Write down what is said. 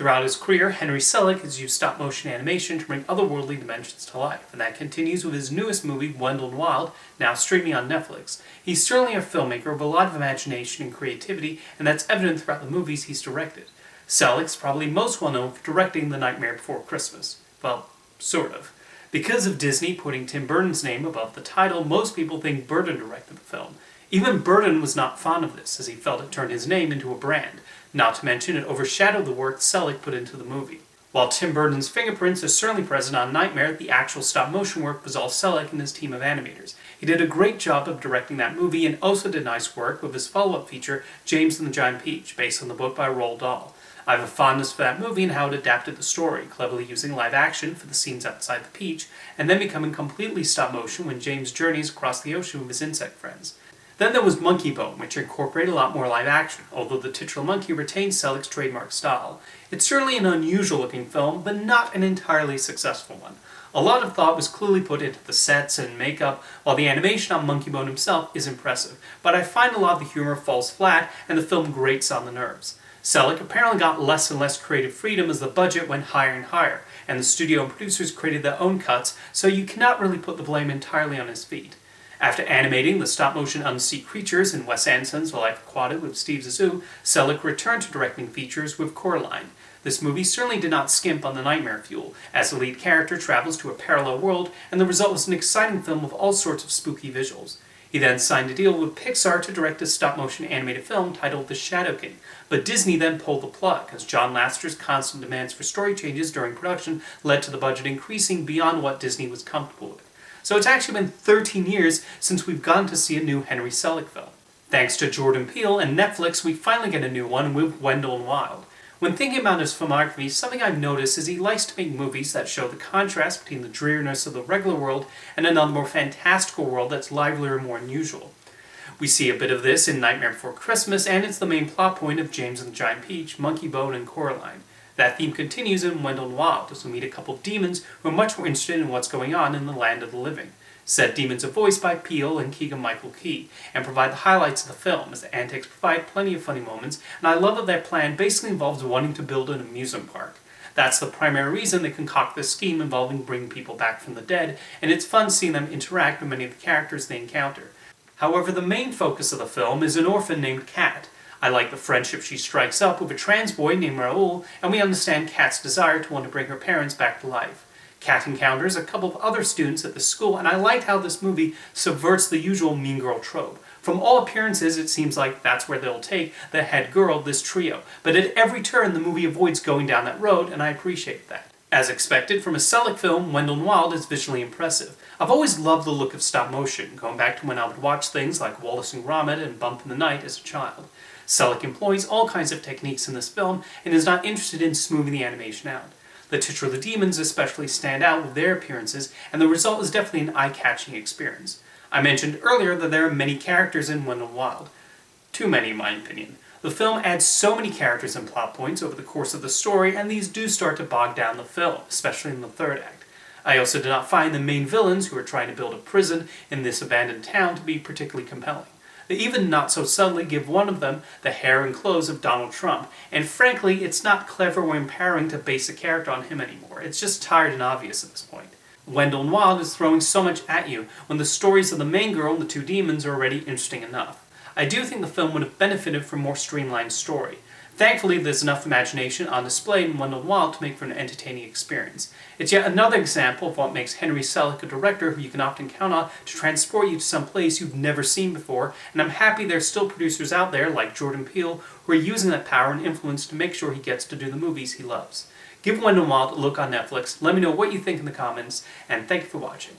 Throughout his career, Henry Selick has used stop-motion animation to bring otherworldly dimensions to life, and that continues with his newest movie, Wendell Wild, now streaming on Netflix. He's certainly a filmmaker with a lot of imagination and creativity, and that's evident throughout the movies he's directed. Selick's probably most well known for directing The Nightmare Before Christmas. Well, sort of. Because of Disney putting Tim Burton's name above the title, most people think Burton directed the film. Even Burton was not fond of this, as he felt it turned his name into a brand. Not to mention, it overshadowed the work Selick put into the movie. While Tim Burton's fingerprints are certainly present on Nightmare, the actual stop-motion work was all Selick and his team of animators. He did a great job of directing that movie and also did nice work with his follow-up feature, James and the Giant Peach, based on the book by Roald Dahl. I have a fondness for that movie and how it adapted the story, cleverly using live action for the scenes outside the peach, and then becoming completely stop-motion when James journeys across the ocean with his insect friends. Then there was Monkey Bone, which incorporated a lot more live action, although the titular monkey retained Selick's trademark style. It's certainly an unusual looking film, but not an entirely successful one. A lot of thought was clearly put into the sets and makeup, while the animation on Monkey Bone himself is impressive, but I find a lot of the humor falls flat and the film grates on the nerves. Selick apparently got less and less creative freedom as the budget went higher and higher, and the studio and producers created their own cuts, so you cannot really put the blame entirely on his feet. After animating the stop-motion unsea creatures in Wes Anderson's The Life Aquatic with Steve Zissou, Selick returned to directing features with Coraline. This movie certainly did not skimp on the nightmare fuel, as the lead character travels to a parallel world, and the result was an exciting film with all sorts of spooky visuals. He then signed a deal with Pixar to direct a stop-motion animated film titled The Shadow King, but Disney then pulled the plug, as John Lasseter's constant demands for story changes during production led to the budget increasing beyond what Disney was comfortable with. So it's actually been 13 years since we've gotten to see a new Henry Selick film. Thanks to Jordan Peele and Netflix, we finally get a new one with Wendell Wild. When thinking about his filmography, something I've noticed is he likes to make movies that show the contrast between the dreariness of the regular world and another more fantastical world that's livelier and more unusual. We see a bit of this in Nightmare Before Christmas, and it's the main plot point of James and the Giant Peach, Monkey Bone, and Coraline. That theme continues in Wendell Wild, as we meet a couple of demons who are much more interested in what's going on in the land of the living. Said demons are voiced by Peele and Keegan-Michael Key, and provide the highlights of the film, as the antics provide plenty of funny moments, and I love that their plan basically involves wanting to build an amusement park. That's the primary reason they concoct this scheme involving bringing people back from the dead, and it's fun seeing them interact with many of the characters they encounter. However, the main focus of the film is an orphan named Kat. I like the friendship she strikes up with a trans boy named Raoul, and we understand Kat's desire to want to bring her parents back to life. Kat encounters a couple of other students at the school, and I like how this movie subverts the usual mean girl trope. From all appearances, it seems like that's where they'll take the head girl of this trio, but at every turn the movie avoids going down that road, and I appreciate that. As expected, from a Selick film, Wendell Wild is visually impressive. I've always loved the look of stop motion, going back to when I would watch things like Wallace and Gromit and Bump in the Night as a child. Selick employs all kinds of techniques in this film and is not interested in smoothing the animation out. The titular demons especially stand out with their appearances, and the result is definitely an eye-catching experience. I mentioned earlier that there are many characters in Wendell Wild. Too many, in my opinion. The film adds so many characters and plot points over the course of the story, and these do start to bog down the film, especially in the third act. I also did not find the main villains, who are trying to build a prison in this abandoned town, to be particularly compelling. They even not so subtly give one of them the hair and clothes of Donald Trump, and frankly, it's not clever or empowering to base a character on him anymore. It's just tired and obvious at this point. Wendell Wild is throwing so much at you when the stories of the main girl and the two demons are already interesting enough. I do think the film would have benefited from a more streamlined story. Thankfully, there's enough imagination on display in Wendell Wild to make for an entertaining experience. It's yet another example of what makes Henry Selick a director who you can often count on to transport you to some place you've never seen before, and I'm happy there's still producers out there, like Jordan Peele, who are using that power and influence to make sure he gets to do the movies he loves. Give Wendell Wild a look on Netflix, let me know what you think in the comments, and thank you for watching.